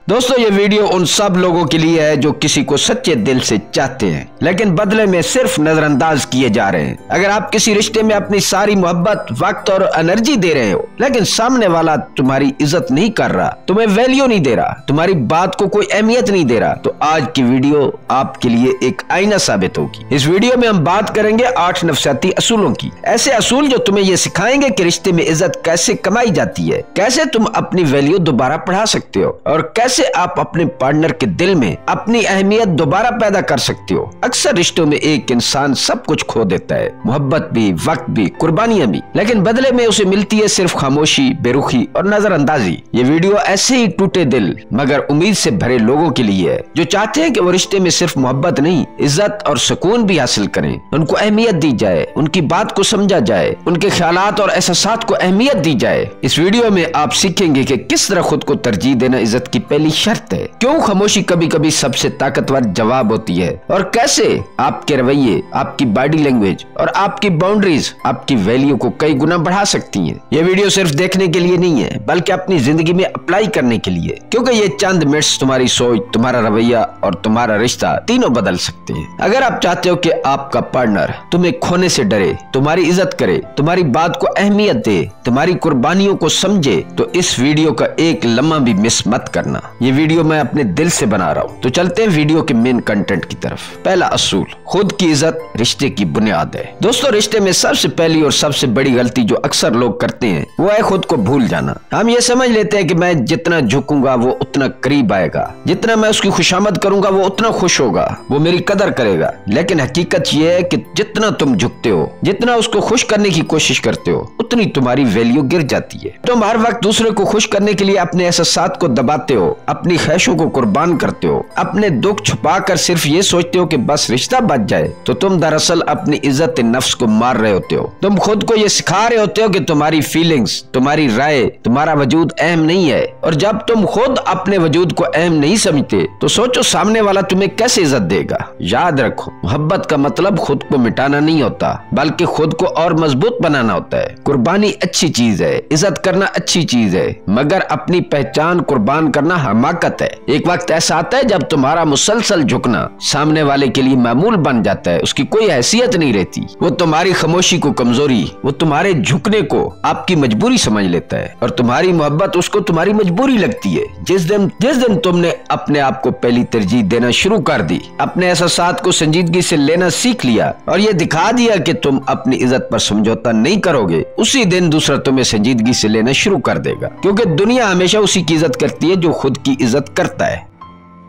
दोस्तों ये वीडियो उन सब लोगों के लिए है जो किसी को सच्चे दिल से चाहते हैं लेकिन बदले में सिर्फ नजरअंदाज किए जा रहे हैं। अगर आप किसी रिश्ते में अपनी सारी मोहब्बत, वक्त और एनर्जी दे रहे हो लेकिन सामने वाला तुम्हारी इज्जत नहीं कर रहा, तुम्हें वैल्यू नहीं दे रहा, तुम्हारी बात को कोई अहमियत नहीं दे रहा, तो आज की वीडियो आपके लिए एक आईना साबित होगी। इस वीडियो में हम बात करेंगे 8 नफसियाती असूलों की, ऐसे असूल जो तुम्हें ये सिखाएंगे कि रिश्ते में इज्जत कैसे कमाई जाती है, कैसे तुम अपनी वैल्यू दोबारा बढ़ा सकते हो और कैसे आप अपने पार्टनर के दिल में अपनी अहमियत दोबारा पैदा कर सकते हो। अक्सर रिश्तों में एक इंसान सब कुछ खो देता है, मोहब्बत भी, वक्त भी, कुर्बानियां भी, लेकिन बदले में उसे मिलती है सिर्फ खामोशी, बेरुखी और नजरअंदाजी। ये वीडियो ऐसे ही टूटे दिल मगर उम्मीद से भरे लोगों के लिए है जो चाहते हैं कि वो रिश्ते में सिर्फ मोहब्बत नहीं, इज्जत और सुकून भी हासिल करें, उनको अहमियत दी जाए, उनकी बात को समझा जाए, उनके ख्यालात और एहसासात को अहमियत दी जाए। इस वीडियो में आप सीखेंगे कि किस तरह खुद को तरजीह देना इज्जत की पहली शर्त है, क्यों खामोशी कभी कभी सबसे ताकतवर जवाब होती है और कैसे आपके रवैये, आपकी बॉडी लैंग्वेज और आपकी बाउंड्रीज आपकी वैल्यू को कई गुना बढ़ा सकती हैं। ये वीडियो सिर्फ देखने के लिए नहीं है बल्कि अपनी जिंदगी में अप्लाई करने के लिए, क्योंकि ये चंद मिनट्स तुम्हारी सोच, तुम्हारा रवैया और तुम्हारा रिश्ता तीनों बदल सकते हैं। अगर आप चाहते हो कि आपका पार्टनर तुम्हें खोने से डरे, तुम्हारी इज्जत करे, तुम्हारी बात को अहमियत दे, तुम्हारी कुर्बानियों को समझे, तो इस वीडियो का एक लम्हा भी मिस मत करना। ये वीडियो मैं अपने दिल से बना रहा हूँ। तो चलते हैं वीडियो के मेन कंटेंट की तरफ। पहला असूल, खुद की इज्जत रिश्ते की बुनियाद है। दोस्तों रिश्ते में सबसे पहली और सबसे बड़ी गलती जो अक्सर लोग करते हैं वो है खुद को भूल जाना। हम ये समझ लेते हैं कि मैं जितना झुकूंगा वो उतना करीब आएगा, जितना मैं उसकी खुशामद करूंगा वो उतना खुश होगा, वो मेरी कदर करेगा। लेकिन हकीकत ये है कि जितना तुम झुकते हो, जितना उसको खुश करने की कोशिश करते हो, उतनी तुम्हारी वैल्यू गिर जाती है। तुम हर वक्त दूसरे को खुश करने के लिए अपने एहसासात को दबाते हो, अपनी ख्वाहिशों को कुर्बान करते हो, अपने दुख छुपाकर सिर्फ ये सोचते हो कि बस रिश्ता बच जाए, तो तुम दरअसल अपनी इज्जत नफ्स को मार रहे होते हो। तुम खुद को ये सिखा रहे होते हो कि तुम्हारी फीलिंग्स, तुम्हारी राय, तुम्हारा वजूद अहम नहीं है। और जब तुम खुद अपने वजूद को अहम नहीं समझते तो सोचो सामने वाला तुम्हें कैसे इज्जत देगा। याद रखो, मोहब्बत का मतलब खुद को मिटाना नहीं होता बल्कि खुद को और मजबूत बनाना होता है। कुर्बानी अच्छी चीज है, इज्जत करना अच्छी चीज है, मगर अपनी पहचान कुर्बान करना हमाकत है। एक वक्त ऐसा आता है जब तुम्हारा मुसलसल झुकना सामने वाले के लिए मामूल बन जाता है, उसकी कोई हैसियत नहीं रहती। वो तुम्हारी खामोशी को कमजोरी, वो तुम्हारे झुकने को आपकी मजबूरी समझ लेता है और तुम्हारी मोहब्बत उसको तुम्हारी मजबूरी लगती है। जिस दिन तुमने अपने आप को पहली तरजीह देना शुरू कर दी, अपने एहसासात को संजीदगी से लेना सीख लिया और ये दिखा दिया कि तुम अपनी इज्जत पर समझौता नहीं करोगे, उसी दिन दूसरा तुम्हें संजीदगी से लेना शुरू कर देगा, क्योंकि दुनिया हमेशा उसी की इज्जत करती है जो खुद की इज्जत करता है।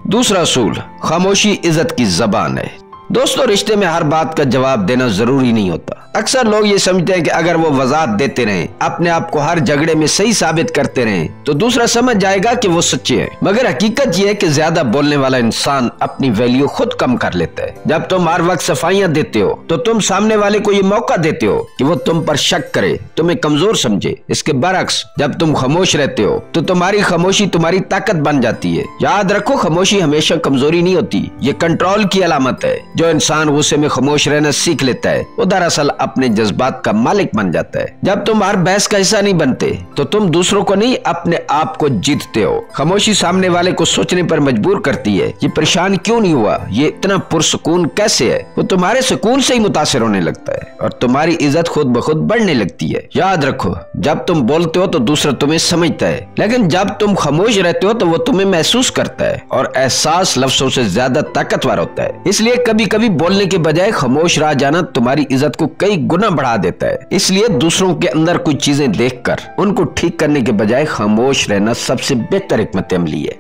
दूसरा असूल, खामोशी इज्जत की जबान है। दोस्तों रिश्ते में हर बात का जवाब देना जरूरी नहीं होता। अक्सर लोग ये समझते हैं कि अगर वो वजाहत देते रहें, अपने आप को हर झगड़े में सही साबित करते रहें, तो दूसरा समझ जाएगा कि वो सच्चे हैं। मगर हकीकत ये है कि ज्यादा बोलने वाला इंसान अपनी वैल्यू खुद कम कर लेता है। जब तुम हर वक्त सफाइयां देते हो तो तुम सामने वाले को ये मौका देते हो कि वो तुम पर शक करे, तुम्हें कमजोर समझे। इसके बरक्स जब तुम खामोश रहते हो तो तुम्हारी खामोशी तुम्हारी ताकत बन जाती है। याद रखो, खामोशी हमेशा कमजोरी नहीं होती, ये कंट्रोल की अलामत है। जो इंसान गुस्से में खामोश रहना सीख लेता है वो दरअसल अपने जज्बात का मालिक बन जाता है। जब तुम हर बहस का हिस्सा नहीं बनते तो तुम दूसरों को नहीं अपने आप को जीतते हो। खामोशी सामने वाले को सोचने पर मजबूर करती है, ये परेशान क्यों नहीं हुआ, ये इतना पुरसुकून कैसे है। वो तुम्हारे सुकून से ही मुतासिर होने लगता है और तुम्हारी इज्जत खुद ब खुद बढ़ने लगती है। याद रखो, जब तुम बोलते हो तो दूसरा तुम्हें समझता है, लेकिन जब तुम खामोश रहते हो तो वो तुम्हें महसूस करता है और एहसास लफ्जों से ज्यादा ताकतवर होता है। इसलिए कभी कभी बोलने के बजाय खामोश रह जाना तुम्हारी इज्जत को कई गुना बढ़ा देता है। इसलिए दूसरों के अंदर कुछ चीजें देखकर उनको ठीक करने के बजाय खामोश रहना सबसे बेहतर हिकमत अमली है।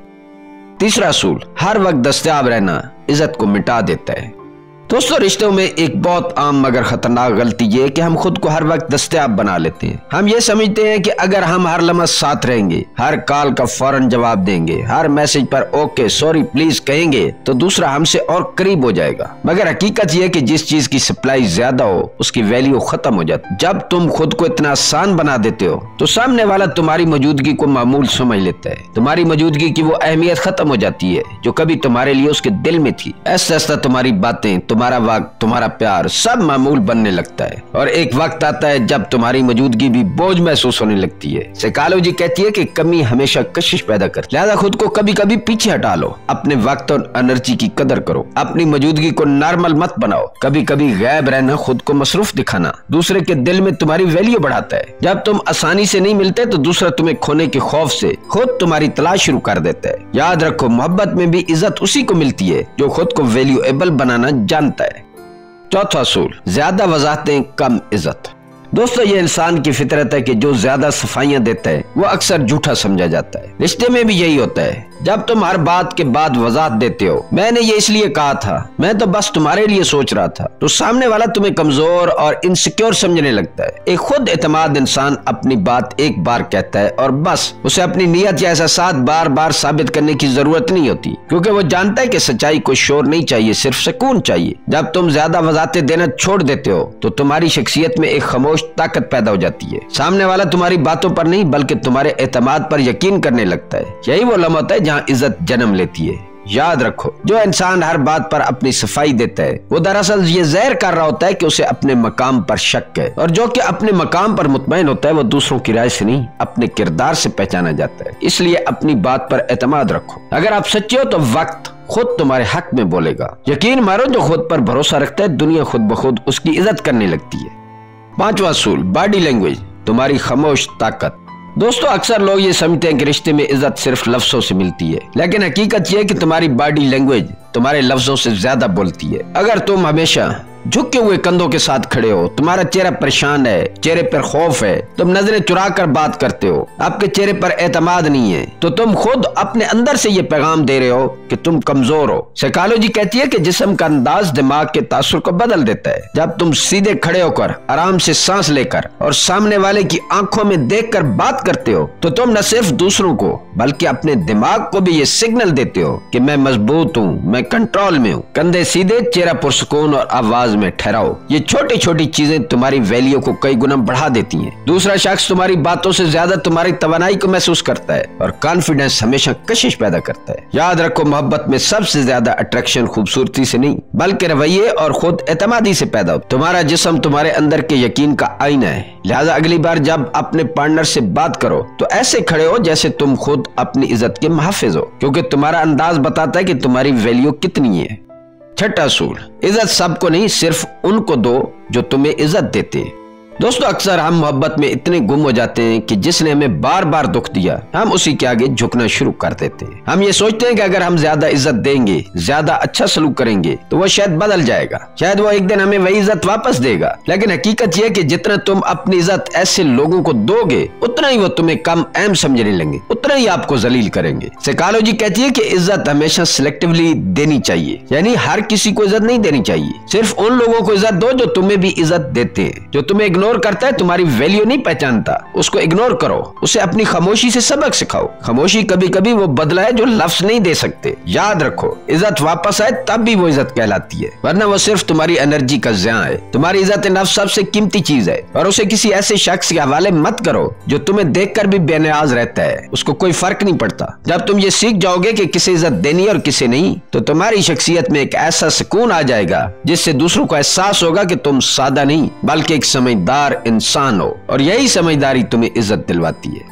तीसरा असूल, हर वक्त दस्तयाब रहना इज्जत को मिटा देता है। दोस्तों रिश्तों में एक बहुत आम मगर खतरनाक गलती ये है कि हम खुद को हर वक्त दस्तयाब बना लेते हैं। हम ये समझते हैं कि अगर हम हर लम्हा साथ रहेंगे, हर कॉल का फौरन जवाब देंगे, हर मैसेज पर ओके सॉरी प्लीज कहेंगे तो दूसरा हमसे और करीब हो जाएगा। मगर हकीकत ये है कि जिस चीज की सप्लाई ज्यादा हो उसकी वैल्यू खत्म हो जाती है। जब तुम खुद को इतना आसान बना देते हो तो सामने वाला तुम्हारी मौजूदगी को मामूल समझ लेता है। तुम्हारी मौजूदगी की वो अहमियत खत्म हो जाती है जो कभी तुम्हारे लिए उसके दिल में थी। ऐसा तुम्हारी बातें, तुम्हारा वक्त, तुम्हारा प्यार सब मामूल बनने लगता है और एक वक्त आता है जब तुम्हारी मौजूदगी भी बोझ महसूस होने लगती है। साइकोलॉजी कहती है कि कमी हमेशा कशिश पैदा करती है, लिहाजा खुद को कभी कभी पीछे हटा लो। अपने वक्त और एनर्जी की कदर करो, अपनी मौजूदगी को नॉर्मल मत बनाओ। कभी कभी गायब रहना, खुद को मसरूफ दिखाना दूसरे के दिल में तुम्हारी वैल्यू बढ़ाता है। जब तुम आसानी से नहीं मिलते तो दूसरा तुम्हें खोने के खौफ से खुद तुम्हारी तलाश शुरू कर देता है। याद रखो, मोहब्बत में भी इज्जत उसी को मिलती है जो खुद को वैल्यूएबल बनाना जानता है। चौथा असूल, ज्यादा वजाहतें कम इज्जत। दोस्तों, ये इंसान की फितरत है कि जो ज्यादा सफाइयां देता है वो अक्सर झूठा समझा जाता है। रिश्ते में भी यही होता है। जब तुम हर बात के बाद वजाहत देते हो, मैंने ये इसलिए कहा था, मैं तो बस तुम्हारे लिए सोच रहा था, तो सामने वाला तुम्हें कमजोर और इनसिक्योर समझने लगता है। एक खुद एतमाद इंसान अपनी बात एक बार कहता है और बस उसे अपनी नीयत या एहसास बार बार साबित करने की जरूरत नहीं होती, क्योंकि वो जानता है कि सच्चाई को शोर नहीं चाहिए, सिर्फ सुकून चाहिए। जब तुम ज्यादा वजाहतें देना छोड़ देते हो तो तुम्हारी शख्सियत में एक खामोश ताकत पैदा हो जाती है। सामने वाला तुम्हारी बातों पर नहीं बल्कि तुम्हारे एतमाद पर यकीन करने लगता है। यही वो लम्हा होता है जहाँ इज्जत जन्म लेती है। याद रखो, जो इंसान हर बात पर अपनी सफाई देता है वो दरअसल ये ज़ाहिर कर रहा होता है कि उसे अपने मकाम पर शक है, और जो कि अपने मकाम पर मुतमईन होता है वो दूसरों की राय से नहीं अपने किरदार से पहचाना जाता है। इसलिए अपनी बात पर एतमाद रखो। अगर आप सच्चे हो तो वक्त खुद तुम्हारे हक में बोलेगा। यकीन मारो, जो खुद पर भरोसा रखता है दुनिया खुद ब खुद उसकी इज्जत करने लगती है। पांचवा असूल, बॉडी लैंग्वेज, तुम्हारी खामोश ताकत। दोस्तों, अक्सर लोग ये समझते हैं कि रिश्ते में इज्जत सिर्फ लफ्जों से मिलती है, लेकिन हकीकत यह है कि तुम्हारी बॉडी लैंग्वेज तुम्हारे लफ्जों से ज्यादा बोलती है। अगर तुम हमेशा झुके हुए कंधों के साथ खड़े हो, तुम्हारा चेहरा परेशान है, चेहरे पर खौफ है, तुम नजरें चुरा कर बात करते हो, आपके चेहरे पर एतमाद नहीं है, तो तुम खुद अपने अंदर से ये पैगाम दे रहे हो कि तुम कमजोर हो। साइकोलॉजी कहती है कि जिस्म का अंदाज दिमाग के तासुर को बदल देता है। जब तुम सीधे खड़े होकर आराम से सांस लेकर और सामने वाले की आंखों में देखकर बात करते हो तो तुम न सिर्फ दूसरों को बल्कि अपने दिमाग को भी ये सिग्नल देते हो कि मैं मजबूत हूँ, मैं कंट्रोल में हूँ। कंधे सीधे, चेहरा पुरसुकून और आवाज में ठहराओ। ये छोटी छोटी चीजें तुम्हारी वैल्यू को कई गुना बढ़ा देती हैं। दूसरा शख्स तुम्हारी बातों से ज्यादा तुम्हारी तवानाई को महसूस करता है और कॉन्फिडेंस हमेशा कशिश पैदा करता है। याद रखो, मोहब्बत में सबसे ज्यादा अट्रैक्शन खूबसूरती से नहीं बल्कि रवैये और खुद एतमादी से पैदा हो। तुम्हारा जिस्म तुम्हारे अंदर के यकीन का आईना है। लिहाजा अगली बार जब अपने पार्टनर से बात करो तो ऐसे खड़े हो जैसे तुम खुद अपनी इज्जत के मुहाफिज हो, क्योंकि तुम्हारा अंदाज बताता है कि तुम्हारी वैल्यू कितनी है। छठा असूल, इज्जत सबको नहीं, सिर्फ उनको दो जो तुम्हें इज्जत देते हैं। दोस्तों, अक्सर हम मोहब्बत में इतने गुम हो जाते हैं कि जिसने हमें बार बार दुख दिया हम उसी के आगे झुकना शुरू कर देते हैं। हम ये सोचते हैं कि अगर हम ज्यादा इज्जत देंगे, ज्यादा अच्छा सलूक करेंगे तो वो शायद बदल जाएगा, शायद वो एक दिन हमें वही इज्जत वापस देगा। लेकिन हकीकत यह कि जितना तुम अपनी इज्जत ऐसे लोगों को दोगे उतना ही वो तुम्हें कम अहम समझने लगेंगे, उतना ही आपको जलील करेंगे। साइकोलॉजी कहती है कि इज्जत हमेशा सिलेक्टिवली देनी चाहिए, यानी हर किसी को इज्जत नहीं देनी चाहिए। सिर्फ उन लोगों को इज्जत दो जो तुम्हें भी इज्जत देते हैं। जो तुम्हें इग्नोर करता है, तुम्हारी वैल्यू नहीं पहचानता, उसको इग्नोर करो। उसे अपनी खामोशी से सबक सिखाओ। खामोशी कभी कभी वो बदला है जो लफ्ज नहीं दे सकते। याद रखो, इज्जत वापस आए तब भी वो इज्जत कहलाती है, वरना वो सिर्फ तुम्हारी एनर्जी का ज़िया है। तुम्हारी इज्जत नफ्स सबसे कीमती चीज है और उसे किसी ऐसे शख्स के हवाले मत करो जो तुम्हें देखकर भी बेनियाज रहता है। उसको कोई फर्क नहीं पड़ता। जब तुम ये सीख जाओगे कि किसे इज्जत देनी और किसे नहीं, तो तुम्हारी शख्सियत में एक ऐसा सुकून आ जाएगा जिससे दूसरों को एहसास होगा कि तुम सादा नहीं बल्कि एक समझदार इंसान हो, और यही समझदारी तुम्हें इज्जत दिलवाती है।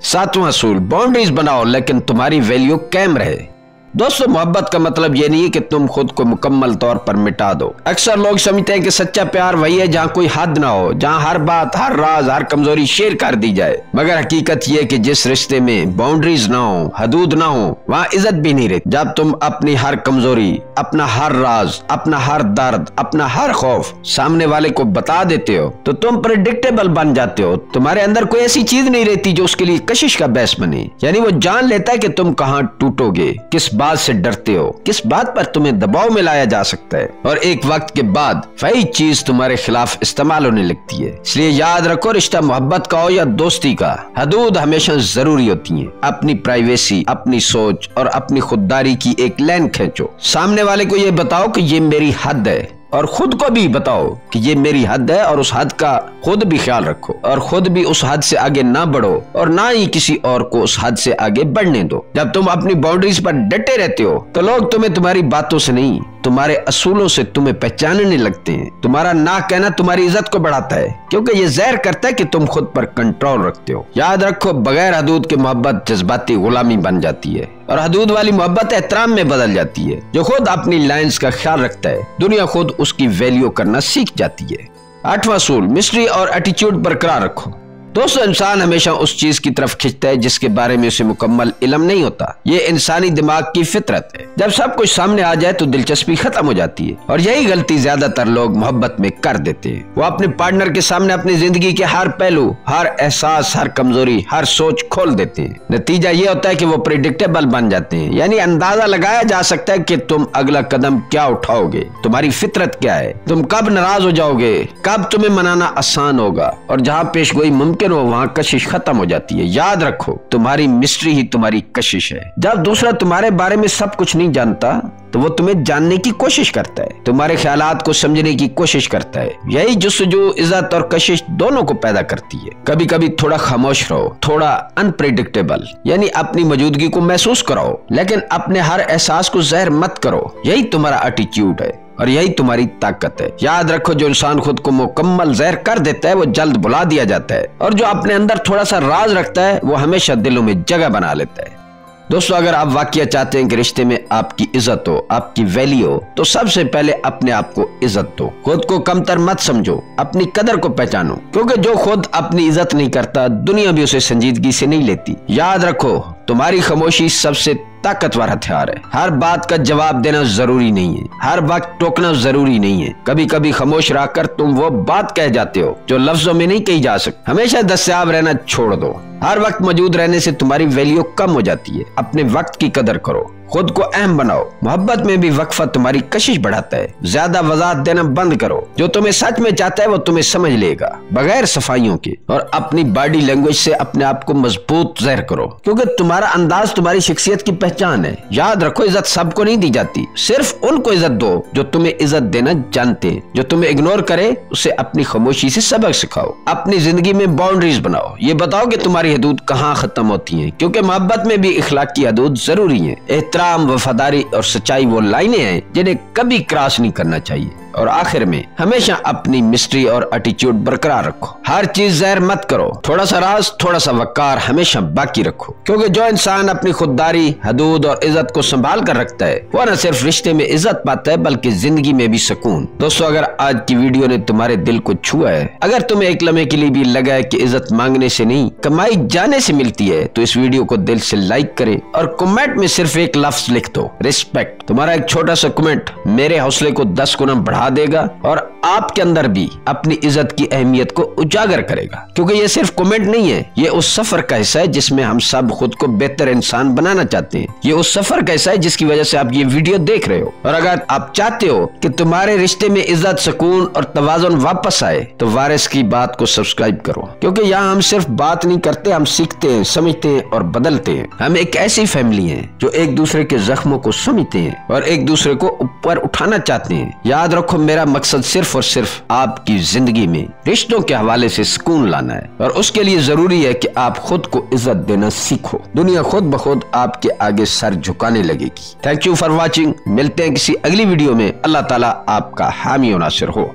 सातवां असूल, बाउंड्रीज बनाओ लेकिन तुम्हारी वैल्यू कायम रहे। दोस्तों, मोहब्बत का मतलब ये नहीं है कि तुम खुद को मुकम्मल तौर पर मिटा दो। अक्सर लोग समझते हैं कि सच्चा प्यार वही है जहाँ कोई हद ना हो, जहाँ हर बात, हर राज, हर कमजोरी शेयर कर दी जाए। मगर हकीकत ये कि जिस रिश्ते में बाउंड्रीज ना हो, हदूद ना हो, वहाँ इज्जत भी नहीं रहती। जब तुम अपनी हर कमजोरी, अपना हर राज, अपना हर दर्द, अपना हर खौफ सामने वाले को बता देते हो तो तुम प्रेडिक्टेबल बन जाते हो। तुम्हारे अंदर कोई ऐसी चीज नहीं रहती जो उसके लिए कशिश का बहस बने। यानी वो जान लेता है कि तुम कहाँ टूटोगे, किस बात से डरते हो, किस बात पर तुम्हें दबाव में लाया जा सकता है, और एक वक्त के बाद वही चीज तुम्हारे खिलाफ इस्तेमाल होने लगती है। इसलिए याद रखो, रिश्ता मोहब्बत का हो या दोस्ती का, हदूद हमेशा जरूरी होती है। अपनी प्राइवेसी, अपनी सोच और अपनी खुददारी की एक लाइन खींचो। सामने वाले को ये बताओ कि ये मेरी हद है, और खुद को भी बताओ कि ये मेरी हद है, और उस हद का खुद भी ख्याल रखो, और खुद भी उस हद से आगे ना बढ़ो और ना ही किसी और को उस हद से आगे बढ़ने दो। जब तुम अपनी बाउंड्रीज पर डटे रहते हो तो लोग तुम्हें तुम्हारी बातों से नहीं तुम्हारे असूलों से तुम्हें पहचानने लगते हैं। तुम्हारा ना कहना तुम्हारी इज्जत को बढ़ाता है, क्योंकि ये ज़ाहिर करता है कि तुम खुद पर कंट्रोल रखते हो। याद रखो, बगैर हदूद के मोहब्बत जज्बाती गुलामी बन जाती है और हदूद वाली मोहब्बत एहतराम में बदल जाती है। जो खुद अपनी लाइन्स का ख्याल रखता है, दुनिया खुद उसकी वैल्यू करना सीख जाती है। 8वां असूल, मिस्ट्री और एटीट्यूड बरकरार रखो। दोस्तों, इंसान हमेशा उस चीज की तरफ खिंचता है जिसके बारे में उसे मुकम्मल इल्म नहीं होता। ये इंसानी दिमाग की फितरत है। जब सब कुछ सामने आ जाए तो दिलचस्पी खत्म हो जाती है और यही गलती ज्यादातर लोग मोहब्बत में कर देते हैं। वो अपने पार्टनर के सामने अपनी जिंदगी के हर पहलू, हर एहसास, हर कमजोरी, हर सोच खोल देते हैं। नतीजा ये होता है कि वो प्रेडिक्टेबल बन जाते हैं, यानी अंदाजा लगाया जा सकता है कि तुम अगला कदम क्या उठाओगे, तुम्हारी फितरत क्या है, तुम कब नाराज हो जाओगे, कब तुम्हें मनाना आसान होगा, और जहाँ पेशगोई मुमकिन हो वहाँ कशिश खत्म हो जाती है। याद रखो, तुम्हारी मिस्ट्री ही तुम्हारी कशिश है। जब दूसरा तुम्हारे बारे में सब कुछ नहीं जानता तो वो तुम्हें जानने की कोशिश करता है, तुम्हारे ख्यालात को समझने की कोशिश करता है। यही जुस्तजू इज्जत और कशिश दोनों को पैदा करती है। कभी कभी थोड़ा खामोश रहो, थोड़ा अनप्रेडिक्टेबल, यानी अपनी मौजूदगी को महसूस कराओ, लेकिन अपने हर एहसास को ज़ाहिर मत करो। यही तुम्हारा एटीट्यूड है और यही तुम्हारी ताकत है। याद रखो, जो इंसान खुद को मुकम्मल ज़ाहिर कर देता है वो जल्द भुला दिया जाता है, और जो अपने अंदर थोड़ा सा राज रखता है वो हमेशा दिलों में जगह बना लेता है। दोस्तों, अगर आप वाकई चाहते हैं कि रिश्ते में आपकी इज्जत हो, आपकी वैल्यू हो, तो सबसे पहले अपने आप को इज्जत दो। खुद को कमतर मत समझो, अपनी कदर को पहचानो, क्योंकि जो खुद अपनी इज्जत नहीं करता, दुनिया भी उसे संजीदगी से नहीं लेती। याद रखो, तुम्हारी खामोशी सबसे ताकतवर हथियार है। हर बात का जवाब देना जरूरी नहीं है, हर वक्त टोकना जरूरी नहीं है। कभी कभी खामोश रहकर तुम वो बात कह जाते हो जो लफ्जों में नहीं कही जा सकती। हमेशा दस्तयाब रहना छोड़ दो। हर वक्त मौजूद रहने से तुम्हारी वैल्यू कम हो जाती है। अपने वक्त की कदर करो, खुद को अहम बनाओ। मोहब्बत में भी वक्फा तुम्हारी कशिश बढ़ाता है। ज्यादा वजाहत देना बंद करो। जो तुम्हें सच में चाहता है वो तुम्हें समझ लेगा, बगैर सफाइयों के। और अपनी बॉडी लैंग्वेज से अपने आप को मजबूत ज़ाहिर करो, क्योंकि तुम्हारा अंदाज तुम्हारी शख्सियत की पहचान है। याद रखो, इज्जत सबको नहीं दी जाती, सिर्फ उनको इज्जत दो जो तुम्हें इज्जत देना जानते हैं। जो तुम्हें इग्नोर करे उसे अपनी खामोशी से सबक सिखाओ। अपनी जिंदगी में बाउंड्रीज बनाओ। ये बताओ कि तुम्हारी हदूद कहाँ खत्म होती है, क्योंकि मोहब्बत में भी इखलाक की हदूद जरूरी है। एहतराम, वफादारी और सच्चाई वो लाइनें हैं जिन्हें कभी क्रॉस नहीं करना चाहिए। और आखिर में हमेशा अपनी मिस्ट्री और एटीट्यूड बरकरार रखो। हर चीज ज़ाहिर मत करो। थोड़ा सा राज, थोड़ा सा वकार हमेशा बाकी रखो, क्योंकि जो इंसान अपनी खुददारी, हदूद और इज्जत को संभाल कर रखता है वो न सिर्फ रिश्ते में इज्जत पाता है बल्कि जिंदगी में भी सुकून। दोस्तों, अगर आज की वीडियो ने तुम्हारे दिल को छुआ है, अगर तुम्हें एक लम्हे के लिए भी लगा है कि इज्जत मांगने से नहीं कमाई जाने से मिलती है, तो इस वीडियो को दिल से लाइक करे और कमेंट में सिर्फ एक लफ्ज लिख दो, रिस्पेक्ट। तुम्हारा एक छोटा सा कमेंट मेरे हौसले को 10 गुना बढ़ा देगा और आपके अंदर भी अपनी इज्जत की अहमियत को उजागर करेगा, क्योंकि ये सिर्फ कमेंट नहीं है, ये उस सफर का हिस्सा है जिसमें हम सब खुद को बेहतर इंसान बनाना चाहते हैं। ये उस सफर का हिस्सा है जिसकी वजह से आप ये वीडियो देख रहे हो। और अगर आप चाहते हो कि तुम्हारे रिश्ते में इज्जत, सुकून और तवाज़ुन वापस आए, तो वारिस की बात को सब्सक्राइब करो, क्योंकि यहाँ हम सिर्फ बात नहीं करते, हम सीखते हैं, समझते हैं और बदलते हैं। हम एक ऐसी फैमिली है जो एक दूसरे के जख्मों को समझते हैं और एक दूसरे को ऊपर उठाना चाहते हैं। याद रखो, मेरा मकसद सिर्फ और सिर्फ आपकी जिंदगी में रिश्तों के हवाले से सुकून लाना है, और उसके लिए जरूरी है कि आप खुद को इज्जत देना सीखो। दुनिया खुद ब खुद आपके आगे सर झुकाने लगेगी। Thank you for watching. मिलते हैं किसी अगली वीडियो में। अल्लाह ताला आपका हामी और नासिर हो।